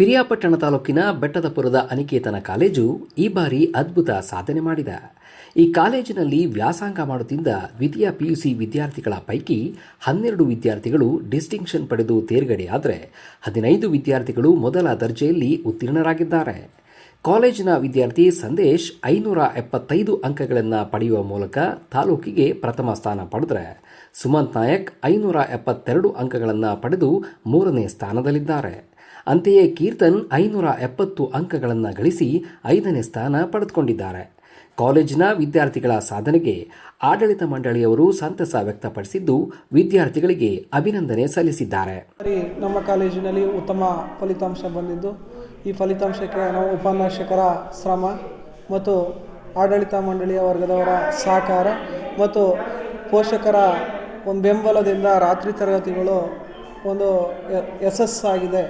ಪಿರಿಯಾಪಟ್ಟಣ ತಾಲೂಕಿನ ಬೆಟ್ಟದಪುರದ ಅನಿಕೇತನ ಕಾಲೇಜು ಈ ಬಾರಿ ಅದ್ಭುತ ಸಾಧನೆ ಮಾಡಿದೆ. ಈ ಕಾಲೇಜಿನಲ್ಲಿ ವ್ಯಾಸಂಗ ಮಾಡುತ್ತಿದ್ದ ದ್ವಿತೀಯ ಪಿಯುಸಿ ವಿದ್ಯಾರ್ಥಿಗಳ ಪೈಕಿ 12 ವಿದ್ಯಾರ್ಥಿಗಳು ಡಿಸ್ಟಿಂಕ್ಷನ್ ಪಡೆದು ತೇರ್ಗಡೆಯಾದರೆ 15 ವಿದ್ಯಾರ್ಥಿಗಳು ಮೊದಲ ದರ್ಜೆಯಲ್ಲಿ ಉತ್ತೀರ್ಣರಾಗಿದ್ದಾರೆ. ಕಾಲೇಜಿನ ವಿದ್ಯಾರ್ಥಿ ಸಂದೇಶ್ 575 ಅಂಕಗಳನ್ನು ಪಡೆಯುವ ಮೂಲಕ ತಾಲೂಕಿಗೆ ಪ್ರಥಮ ಸ್ಥಾನ ಪಡೆದರೆ, ಸುಮಂತ್ ನಾಯಕ್ 572 ಅಂಕಗಳನ್ನು ಪಡೆದು 3ನೇ ಸ್ಥಾನದಲ್ಲಿದ್ದಾರೆ. ಅಂತೆಯೇ ಕೀರ್ತನ್ 570 ಅಂಕಗಳನ್ನು ಗಳಿಸಿ 5ನೇ ಸ್ಥಾನ ಪಡೆದುಕೊಂಡಿದ್ದಾರೆ. ಕಾಲೇಜಿನ ವಿದ್ಯಾರ್ಥಿಗಳ ಸಾಧನೆಗೆ ಆಡಳಿತ ಮಂಡಳಿಯವರು ಸಂತಸ ವ್ಯಕ್ತಪಡಿಸಿದ್ದು, ವಿದ್ಯಾರ್ಥಿಗಳಿಗೆ ಅಭಿನಂದನೆ ಸಲ್ಲಿಸಿದ್ದಾರೆ. ನಮ್ಮ ಕಾಲೇಜಿನಲ್ಲಿ ಉತ್ತಮ ಫಲಿತಾಂಶ ಬಂದಿದ್ದು, ಈ ಫಲಿತಾಂಶಕ್ಕೆ ನಾವು ಉಪನ್ಯಾಸಕರ ಶ್ರಮ ಮತ್ತು ಆಡಳಿತ ಮಂಡಳಿಯ ವರ್ಗದವರ ಸಹಕಾರ ಮತ್ತು ಪೋಷಕರ ಒಂದು ಬೆಂಬಲದಿಂದ ರಾತ್ರಿ ತರಗತಿಗಳು ಒಂದು ಯಶಸ್ಸಾಗಿದೆ.